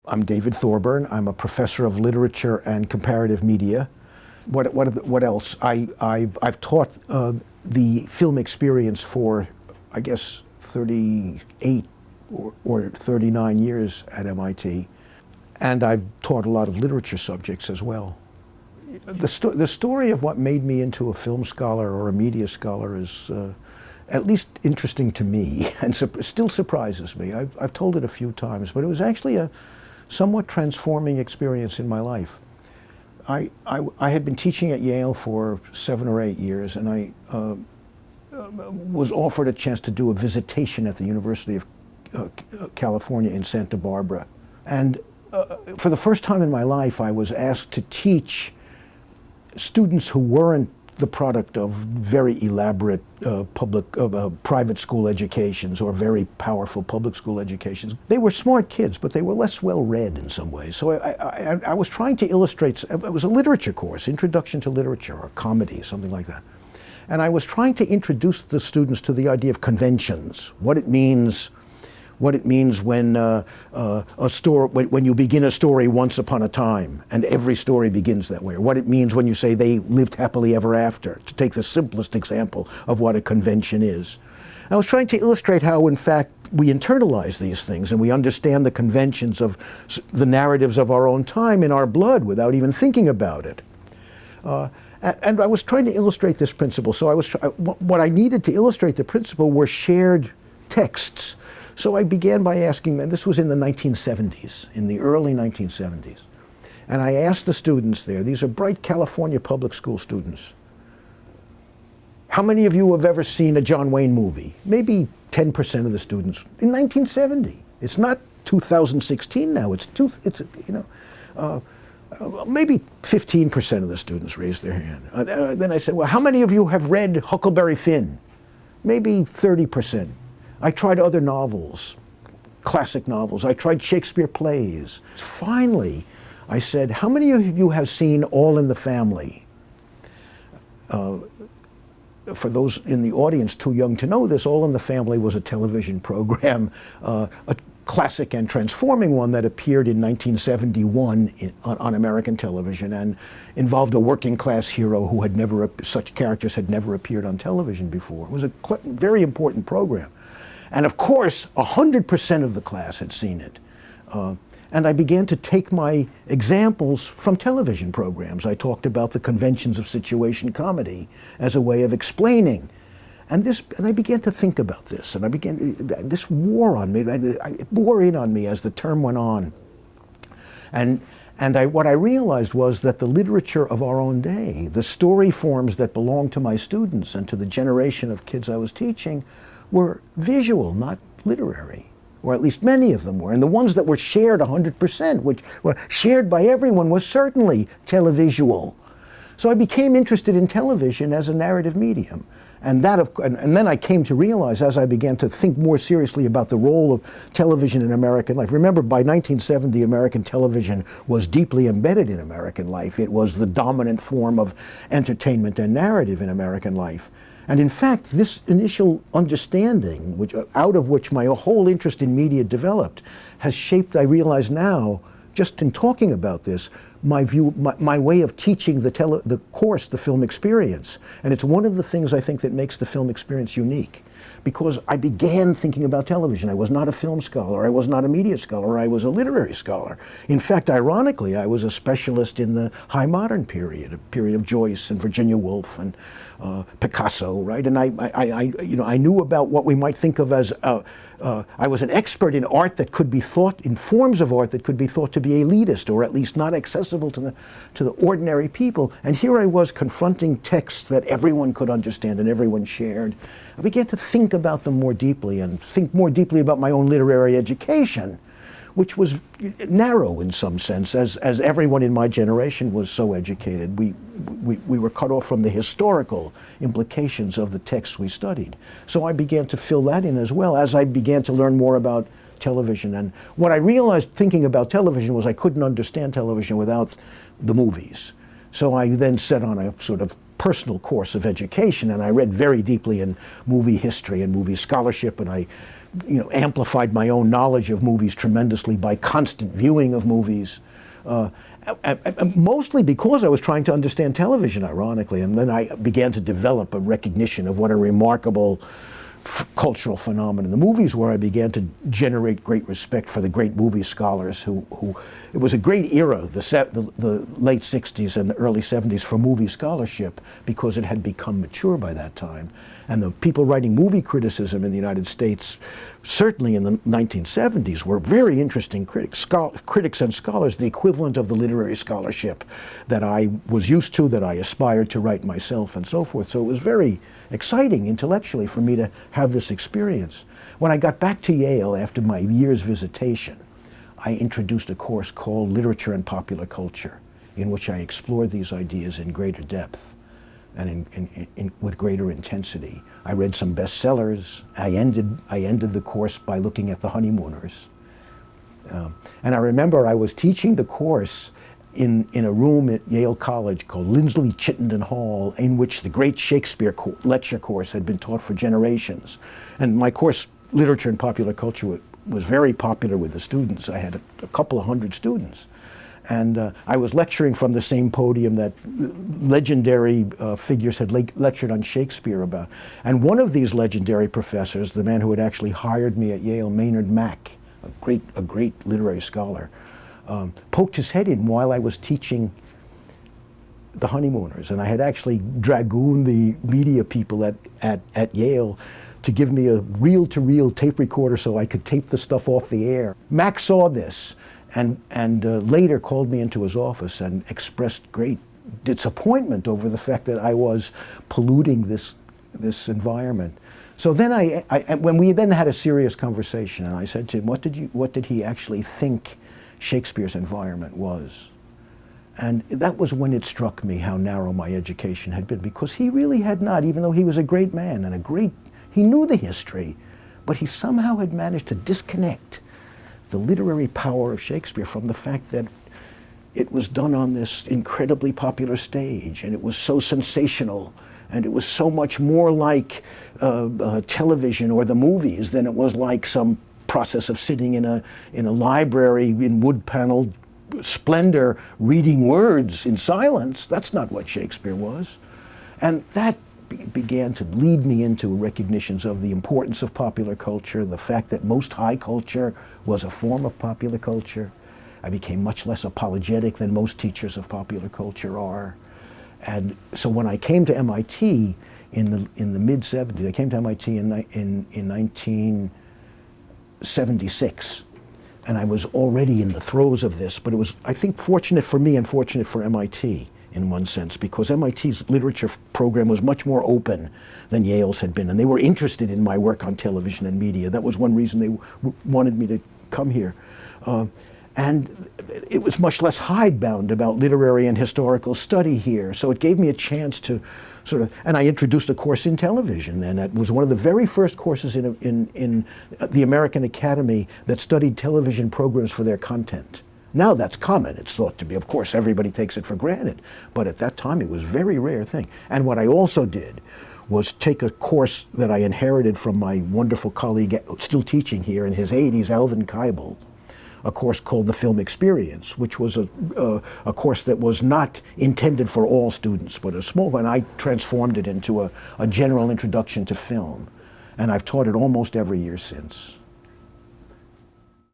I'm David Thorburn. I'm a professor of literature and comparative media. What else? I've taught the film experience for, I guess, 38 or 39 years at MIT. And I've taught a lot of literature subjects as well. The story of what made me into a film scholar or a media scholar is at least interesting to me, and still surprises me. I've told it a few times, but it was actually a somewhat transforming experience in my life. I had been teaching at Yale for 7 or 8 years, and I was offered a chance to do a visitation at the University of California in Santa Barbara. And for the first time in my life, I was asked to teach students who weren't the product of very elaborate private school educations or very powerful public school educations. They were smart kids, but they were less well read in some ways. So I was trying to illustrate, it was a literature course, Introduction to Literature or comedy, something like that. And I was trying to introduce the students to the idea of conventions, what it means when when you begin a story once upon a time, and every story begins that way, or what it means when you say they lived happily ever after, to take the simplest example of what a convention is. I was trying to illustrate how, in fact, we internalize these things and we understand the conventions of the narratives of our own time in our blood without even thinking about it. And I was trying to illustrate this principle. So what I needed to illustrate the principle were shared texts. So I began by asking them, this was in the 1970s, in the early 1970s. And I asked the students there, these are bright California public school students, how many of you have ever seen a John Wayne movie? Maybe 10% of the students. In 1970. It's not 2016 now, maybe 15% of the students raised their hand. Then I said, well, how many of you have read Huckleberry Finn? Maybe 30%. I tried other novels, classic novels. I tried Shakespeare plays. Finally, I said, how many of you have seen All in the Family? For those in the audience too young to know this, All in the Family was a television program, a classic and transforming one that appeared in 1971 on American television and involved a working class hero who such characters had never appeared on television before. It was a very important program. And of course, 100% of the class had seen it. And I began to take my examples from television programs. I talked about the conventions of situation comedy as a way of explaining. And I began to think about this, and this wore on me, it wore in on me as the term went on. And what I realized was that the literature of our own day, the story forms that belonged to my students and to the generation of kids I was teaching, were visual, not literary, or at least many of them were. And the ones that were shared 100%, which were shared by everyone, was certainly televisual. So I became interested in television as a narrative medium. And then I came to realize, as I began to think more seriously about the role of television in American life. Remember, by 1970, American television was deeply embedded in American life. It was the dominant form of entertainment and narrative in American life. And in fact, this initial understanding, out of which my whole interest in media developed, has shaped, I realize now, just in talking about this, my way of teaching the course, the film experience. And it's one of the things I think that makes the film experience unique. Because I began thinking about television. I was not a film scholar, I was not a media scholar, I was a literary scholar. In fact, ironically, I was a specialist in the high modern period, a period of Joyce and Virginia Woolf and Picasso, right? And I knew about what we might think of as, I was an expert in art that could be thought, in forms of art that could be thought to be elitist, or at least not accessible to the ordinary people. And here I was confronting texts that everyone could understand and everyone shared. I began to think about them more deeply and think more deeply about my own literary education, which was narrow in some sense, as everyone in my generation was so educated. We were cut off from the historical implications of the texts we studied. So I began to fill that in as well as I began to learn more about television. And what I realized thinking about television was I couldn't understand television without the movies. So I then set on a sort of personal course of education, and I read very deeply in movie history and movie scholarship, and I amplified my own knowledge of movies tremendously by constant viewing of movies. Mostly because I was trying to understand television, ironically, and then I began to develop a recognition of what a remarkable cultural phenomenon the movies were. I began to generate great respect for the great movie scholars who it was a great era, the late 60s and the early 70s for movie scholarship, because it had become mature by that time. And the people writing movie criticism in the United States, certainly in the 1970s, were very interesting critics and scholars, the equivalent of the literary scholarship that I was used to, that I aspired to write myself, and so forth. So it was very exciting intellectually for me to have this experience. When I got back to Yale after my year's visitation, I introduced a course called Literature and Popular Culture, in which I explored these ideas in greater depth and with greater intensity. I read some bestsellers. I ended the course by looking at The Honeymooners. And I remember I was teaching the course in a room at Yale College called Lindsley Chittenden Hall, in which the great Shakespeare lecture course had been taught for generations. And my course, Literature and Popular Culture, was very popular with the students. I had a couple of hundred students. And I was lecturing from the same podium that legendary figures had lectured on Shakespeare about. And one of these legendary professors, the man who had actually hired me at Yale, Maynard Mack, a great literary scholar, poked his head in while I was teaching The Honeymooners. And I had actually dragooned the media people at Yale to give me a reel-to-reel tape recorder so I could tape the stuff off the air. Mack saw this and later called me into his office and expressed great disappointment over the fact that I was polluting this environment. So then when we then had a serious conversation, and I said to him, what did he actually think Shakespeare's environment was? And that was when it struck me how narrow my education had been, because he really had not, even though he was a great man and he knew the history, but he somehow had managed to disconnect the literary power of Shakespeare from the fact that it was done on this incredibly popular stage, and it was so sensational, and it was so much more like television or the movies than it was like some process of sitting in a library in wood-paneled splendor, reading words in silence. That's not what Shakespeare was. And that began to lead me into recognitions of the importance of popular culture, the fact that most high culture was a form of popular culture. I became much less apologetic than most teachers of popular culture are. And so when I came to MIT in the mid-70s, I came to MIT in 1976, and I was already in the throes of this, but it was, I think, fortunate for me and fortunate for MIT in one sense, because MIT's literature program was much more open than Yale's had been, and they were interested in my work on television and media. That was one reason they wanted me to come here. And it was much less hidebound about literary and historical study here, so it gave me a chance to and I introduced a course in television then. That was one of the very first courses in the American Academy that studied television programs for their content. Now that's common. It's thought to be, of course, everybody takes it for granted. But at that time, it was a very rare thing. And what I also did was take a course that I inherited from my wonderful colleague, still teaching here in his 80s, Alvin Keibel, a course called The Film Experience, which was a course that was not intended for all students, but a small one. I transformed it into a general introduction to film. And I've taught it almost every year since.